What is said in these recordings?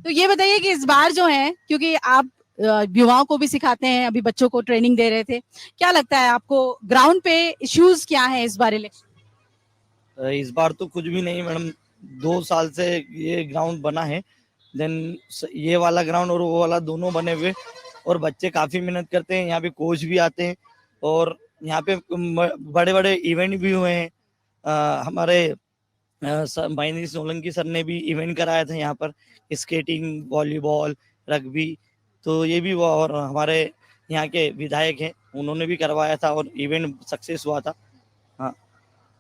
तो ये बताइए कि इस बार जो है, क्योंकि आप युवाओं को भी सिखाते हैं, अभी बच्चों को ट्रेनिंग दे रहे थे, क्या लगता है आपको ग्राउंड पे इश्यूज क्या है इस बार इलेक्शन? इस बार तो कुछ भी नहीं मैडम। 2 साल से ये ग्राउंड बना है। देन ये वाला ग्राउंड और वो वाला दोनों बने हुए, और बच्चे काफी मेहनत करते हैं। यहाँ पे कोच भी आते हैं, और यहाँ पे बड़े बड़े इवेंट भी हुए हैं। हमारे महेंद्र सोलंकी सर ने भी इवेंट कराया था यहाँ पर, स्केटिंग, वॉलीबॉल, रग्बी। तो ये भी हुआ, और हमारे यहाँ के विधायक हैं, उन्होंने भी करवाया था और इवेंट सक्सेस हुआ था। हाँ,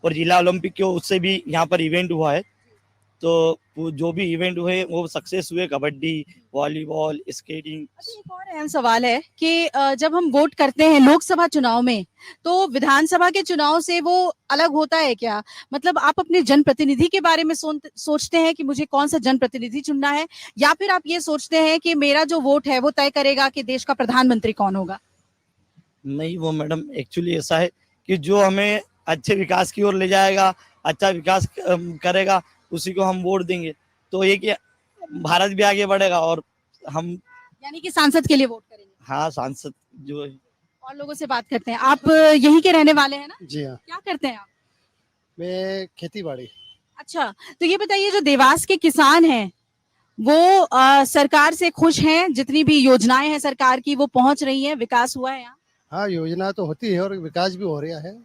और जिला ओलंपिक के उससे भी यहाँ पर इवेंट हुआ है। तो वो जो भी इवेंट हुए वो सक्सेस हुए, कबड्डी, वॉलीबॉल, स्केटिंग। अच्छा, एक और अहम सवाल है कि जब हम वोट करते हैं लोकसभा चुनाव में, तो विधानसभा के चुनाव से वो अलग होता है क्या? मतलब आप अपने जनप्रतिनिधि के बारे में सोचते हैं कि मुझे कौन सा जनप्रतिनिधि चुनना है, या फिर आप ये सोचते हैं कि मेरा जो वोट है वो तय करेगा कि देश का प्रधानमंत्री कौन होगा? नहीं, वो मैडम एक्चुअली ऐसा है कि जो हमें अच्छे विकास की ओर ले जाएगा, अच्छा विकास करेगा, उसी को हम वोट देंगे। तो ये कि भारत भी आगे बढ़ेगा, और हम, यानी कि सांसद के लिए वोट करेंगे। हाँ, सांसद जो है। और लोगों से बात करते हैं। आप यहीं के रहने वाले हैं ना? जी हाँ। क्या करते हैं आप? मैं खेती बाड़ी। अच्छा, तो ये बताइए, जो देवास के किसान हैं वो सरकार से खुश हैं? जितनी भी योजनाएं हैं सरकार की वो पहुंच रही हैं, विकास हुआ है यहाँ? हाँ, योजना तो होती है और विकास भी हो रहा है,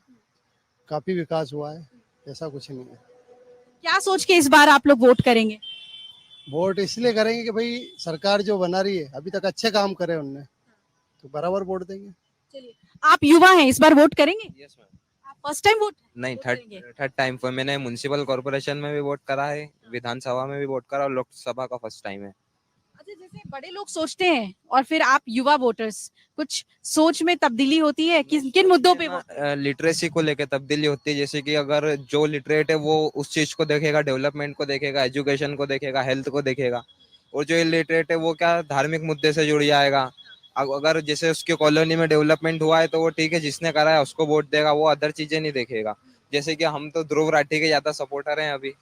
काफी विकास हुआ है, ऐसा कुछ नहीं है। क्या सोच के इस बार आप लोग वोट करेंगे? वोट इसलिए करेंगे कि भाई सरकार जो बना रही है अभी तक अच्छे काम करे उनने, तो बराबर वोट देंगे। चलिए, आप युवा हैं, इस बार वोट करेंगे? Yes ma'am. आप फर्स्ट टाइम वोट नहीं, वोट थर्ड करेंगे? थर्ड टाइम पर मैंने म्युनिसिपल कॉर्पोरेशन में भी वोट करा है, विधानसभा में भी वोट करा, और लोकसभा का फर्स्ट टाइम है। अच्छा, जैसे बड़े लोग सोचते हैं और फिर आप युवा वोटर्स, कुछ सोच में तब्दीली होती है? किन किन मुद्दों पे वोट? लिटरेसी को लेकर तब्दीली होती है, जैसे कि अगर जो लिटरेट है वो उस चीज को देखेगा, डेवलपमेंट को देखेगा, एजुकेशन को देखेगा, हेल्थ को देखेगा। और जो इलिटरेट है वो क्या, धार्मिक मुद्दे से जुड़ जाएगा। अगर जैसे उसकी कॉलोनी में डेवलपमेंट हुआ है तो वो ठीक है, जिसने करा है उसको वोट देगा, वो अदर चीजें नहीं देखेगा। जैसे कि हम तो ध्रुव राठी के ज्यादा सपोर्टर हैं अभी।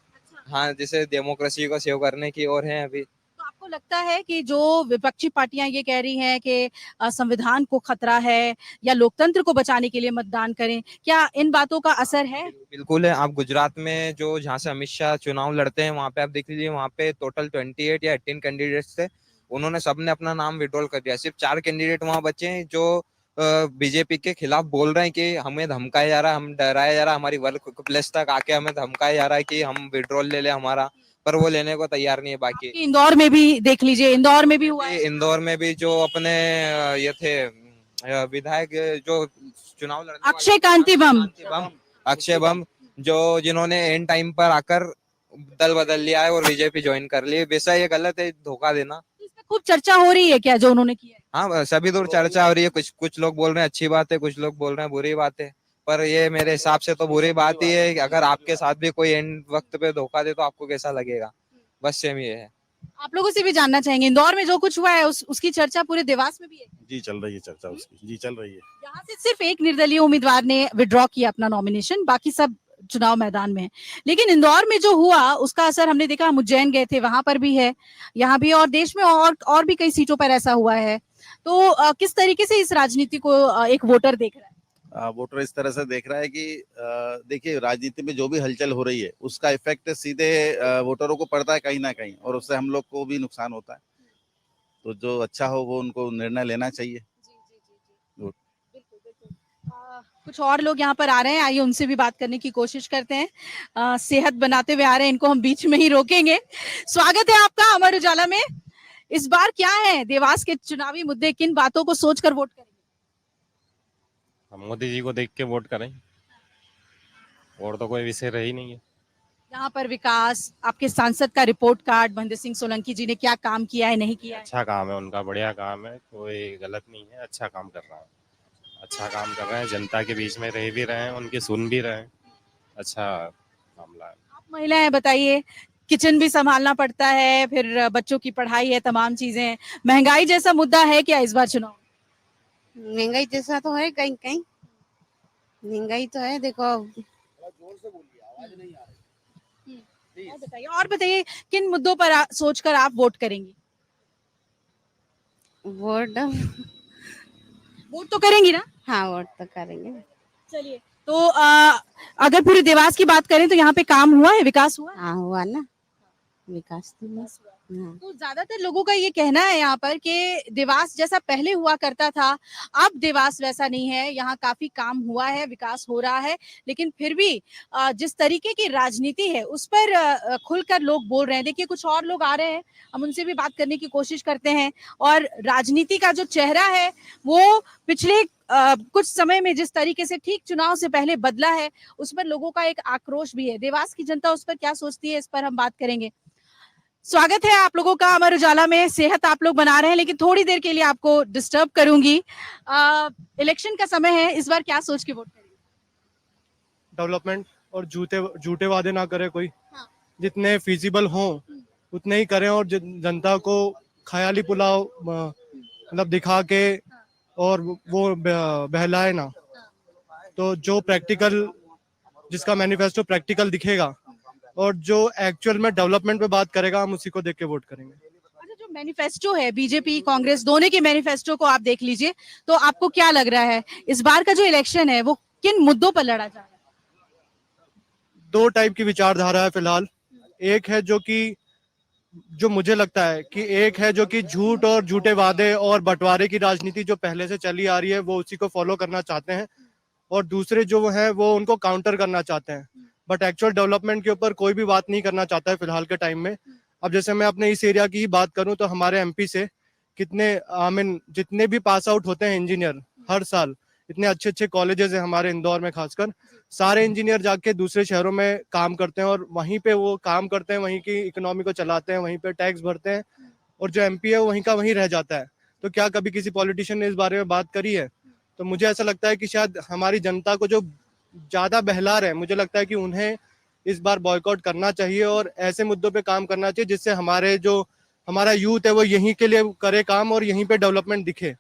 हाँ, जैसे डेमोक्रेसी को सेव करने की ओर हैं अभी। तो आपको लगता है कि जो विपक्षी पार्टियां ये कह रही हैं कि संविधान को खतरा है या लोकतंत्र को बचाने के लिए मतदान करें, क्या इन बातों का असर है? बिल्कुल है। आप गुजरात में जो जहाँ से अमित शाह चुनाव लड़ते हैं वहां पे आप देख लीजिए, वहां पे टोटल 28 या 18 कैंडिडेट्स थे। उन्होंने सबने अपना नाम विड्रॉल कर दिया। सिर्फ 4 कैंडिडेट वहां बचे हैं जो बीजेपी के खिलाफ बोल रहे हैं कि हमें धमकाया जा रहा है, हम डराया जा रहा है, हमारी वर्क प्लेस तक आके हमें धमकाया जा रहा है कि हम विड्रॉल ले ले हमारा। पर वो लेने को तैयार नहीं है। बाकी आपके इंदौर में भी देख लीजिए, इंदौर में भी हुआ है। इंदौर में भी जो अपने ये थे विधायक जो चुनाव लड़ने वाले अक्षय कांति बम। अक्षय बम, जो जिन्होंने एंड टाइम पर आकर दल बदल लिया है और बीजेपी ज्वाइन कर ली। वैसा ये गलत है, धोखा देना। इस पे खूब चर्चा हो रही है क्या जो उन्होंने किया है? हाँ, सभी दूर चर्चा हो रही है। कुछ कुछ लोग बोल रहे हैं अच्छी बात है, कुछ लोग बोल रहे हैं बुरी बात है। पर ये मेरे हिसाब से तो बुरी बात ही है कि अगर आपके साथ भी कोई एंड वक्त पे धोखा दे तो आपको कैसा लगेगा। बस सेम ये है। आप लोगों से भी जानना चाहेंगे, इंदौर में जो कुछ हुआ है उसकी चर्चा पूरे देवास में भी है? जी चल रही है चर्चा उसकी, जी चल रही है। यहाँ से सिर्फ एक निर्दलीय उम्मीदवार ने विड्रॉ किया अपना नॉमिनेशन, बाकी सब चुनाव मैदान में है। लेकिन इंदौर में जो हुआ उसका असर हमने देखा, हम उज्जैन गए थे, वहां पर भी है, यहाँ भी, और देश में और भी कई सीटों पर ऐसा हुआ है। तो किस तरीके से इस राजनीति को एक वोटर देख रहा है? वोटर इस तरह से देख रहा है कि देखिए, राजनीति में जो भी हलचल हो रही है उसका इफेक्ट सीधे वोटरों को पड़ता है कहीं ना कहीं, और उससे हम लोग को भी नुकसान होता है। तो जो अच्छा हो वो उनको निर्णय लेना चाहिए। बिल्कुल, बिल्कुल। कुछ और लोग यहाँ पर आ रहे हैं, आइए उनसे भी बात करने की कोशिश करते हैं। सेहत बनाते हुए आ रहे हैं, इनको हम बीच में ही रोकेंगे। स्वागत है आपका अमर उजाला में। इस बार क्या है देवास के चुनावी मुद्दे, किन बातों को सोचकर वोट करेंगे? हम मोदी जी को देख के वोट करें, और तो कोई विषय रही नहीं है। यहाँ पर विकास, आपके सांसद का रिपोर्ट कार्ड, महेंद्र सिंह सोलंकी जी ने क्या काम किया है, नहीं किया है? अच्छा काम है उनका, बढ़िया काम है, कोई गलत नहीं है, अच्छा काम कर रहा है। अच्छा काम कर रहे हैं, जनता के बीच में रह भी रहे हैं, उनकी सुन भी रहे हैं। अच्छा मामला है। आप महिला हैं, बताइए, किचन भी संभालना पड़ता है, फिर बच्चों की पढ़ाई है, तमाम चीजें, महंगाई जैसा मुद्दा है क्या इस बार चुनाव? महंगाई जैसा तो है, कहीं कहीं महंगाई तो है, देखो। जोर से बोलिए, आवाज नहीं आ रही। और बताइए किन मुद्दों पर सोचकर आप वोट करेंगी? वोट वोट तो करेंगी ना? हाँ वोट तो करेंगे। चलिए, तो अगर पूरे देवास की बात करें तो यहाँ पे काम हुआ है, विकास हुआ है? हाँ हुआ ना, विकास तो हुआ। हाँ। तो ज्यादातर लोगों का ये कहना है यहाँ पर कि देवास जैसा पहले हुआ करता था, अब देवास वैसा नहीं है। यहाँ काफी काम हुआ है, विकास हो रहा है, लेकिन फिर भी जिस तरीके की राजनीति है उस पर खुलकर लोग बोल रहे हैं। देखिए, कुछ और लोग आ रहे हैं, हम उनसे भी बात करने की कोशिश करते हैं। और राजनीति का जो चेहरा है वो पिछले कुछ समय में जिस तरीके से ठीक चुनाव से पहले बदला है, उस पर लोगों का एक आक्रोश भी है। देवास की जनता उस पर क्या सोचती है, इस पर हम बात करेंगे। स्वागत है आप लोगों का अमर उजाला में। सेहत आप लोग बना रहे हैं, लेकिन थोड़ी देर के लिए आपको डिस्टर्ब करूंगी। इलेक्शन का समय है, इस बार क्या सोच के वोट करेंगे? डेवलपमेंट और झूठे वादे ना करे कोई। हाँ। जितने फिजिबल हों उतने ही करें, और जनता को ख्याली पुलाव मतलब दिखा के और वो बहलाए ना। तो जो प्रैक्टिकल, जिसका मैनिफेस्टो प्रैक्टिकल दिखेगा और जो एक्चुअल में डेवलपमेंट पे बात करेगा, हम उसी को देख के वोट करेंगे। अच्छा, जो मैनिफेस्टो है बीजेपी कांग्रेस दोनों के मैनिफेस्टो को आप देख लीजिए, तो आपको क्या लग रहा है इस बार का जो इलेक्शन है वो किन मुद्दों पर लड़ा जा रहा है? दो टाइप की विचारधारा है फिलहाल। एक है जो मुझे लगता है कि एक है जो कि झूठ और झूठे वादे और बंटवारे की राजनीति जो पहले से चली आ रही है वो उसी को फॉलो करना चाहते हैं, और दूसरे जो हैं वो उनको काउंटर करना चाहते हैं। बट एक्चुअल डेवलपमेंट के ऊपर कोई भी बात नहीं करना चाहता है फिलहाल के टाइम में। अब जैसे मैं अपने इस एरिया की ही बात करूं तो हमारे एमपी से कितने जितने भी पास आउट होते हैं इंजीनियर हर साल, इतने अच्छे अच्छे कॉलेजेस हैं हमारे इंदौर में खासकर, सारे इंजीनियर जाके दूसरे शहरों में काम करते हैं और वहीं पे वो काम करते हैं, वहीं की इकोनॉमी को चलाते हैं, वहीं पे टैक्स भरते हैं, और जो एमपी है वो वहीं का वहीं रह जाता है। तो क्या कभी किसी पॉलिटिशियन ने इस बारे में बात करी है? तो मुझे ऐसा लगता है कि शायद हमारी जनता को जो ज्यादा बहला रहे हैं, मुझे लगता है कि उन्हें इस बार बॉयकॉट करना चाहिए और ऐसे मुद्दों पे काम करना चाहिए जिससे हमारा यूथ है वो यहीं के लिए करे काम और यहीं पे डेवलपमेंट दिखे।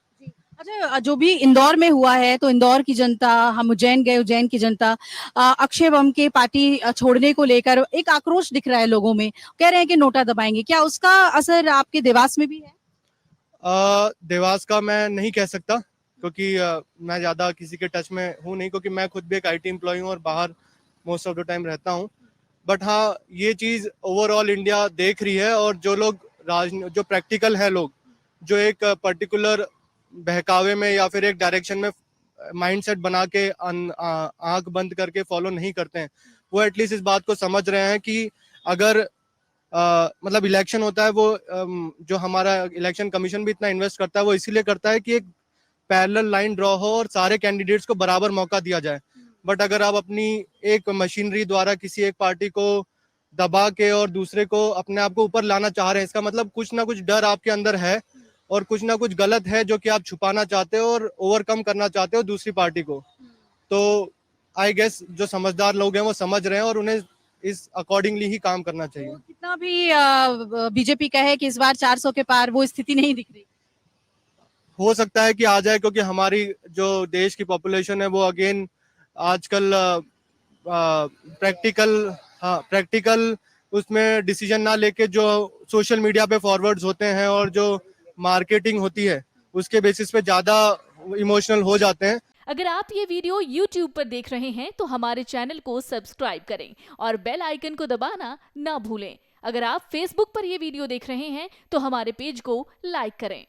अच्छा, जो भी इंदौर में हुआ है तो इंदौर की जनता, हम उज्जैन गए, उज्जैन की जनता अक्षय बम के पार्टी छोड़ने को लेकर एक आक्रोश दिख रहा है लोगों में, कह रहे हैं कि नोटा दबाएंगे। क्या उसका असर आपके देवास में भी है? देवास का मैं नहीं कह सकता क्योंकि मैं ज्यादा किसी के टच में हूँ नहीं, क्योंकि मैं खुद भी एक आईटी एम्प्लॉय हूँ और बाहर मोस्ट ऑफ द टाइम रहता हूँ। बट हाँ, ये चीज ओवरऑल इंडिया देख रही है, और जो लोग जो प्रैक्टिकल है लोग, जो एक पर्टिकुलर बहकावे में या फिर एक डायरेक्शन में माइंडसेट बना के आंख बंद करके फॉलो नहीं करते हैं, वो एटलीस्ट इस बात को समझ रहे हैं कि अगर मतलब इलेक्शन होता है वो जो हमारा इलेक्शन कमीशन भी इतना इन्वेस्ट करता है वो इसीलिए करता है कि एक पैरेलल लाइन ड्रॉ हो और सारे कैंडिडेट्स को बराबर मौका दिया जाए। बट अगर आप अपनी एक मशीनरी द्वारा किसी एक पार्टी को दबा के और दूसरे को अपने आप को ऊपर लाना चाह रहे हैं, इसका मतलब कुछ ना कुछ डर आपके अंदर है और कुछ ना कुछ गलत है जो कि आप छुपाना चाहते हो और ओवरकम करना चाहते हो दूसरी पार्टी को। तो आई गेस जो समझदार लोग हैं वो समझ रहे हैं और उन्हें इस अकॉर्डिंगली ही काम करना चाहिए। तो कितना भी बीजेपी कहे कि इस बार 400 के पार, वो स्थिति नहीं दिख रही। हो सकता है कि आ जाए, क्योंकि हमारी जो देश की पॉपुलेशन है वो अगेन आजकल प्रैक्टिकल उसमें डिसीजन ना लेके जो सोशल मीडिया पे फॉरवर्ड्स होते हैं और जो मार्केटिंग होती है उसके बेसिस पे ज्यादा इमोशनल हो जाते हैं। अगर आप ये वीडियो YouTube पर देख रहे हैं तो हमारे चैनल को सब्सक्राइब करें और बेल आइकन को दबाना ना भूलें। अगर आप Facebook पर ये वीडियो देख रहे हैं तो हमारे पेज को लाइक करें।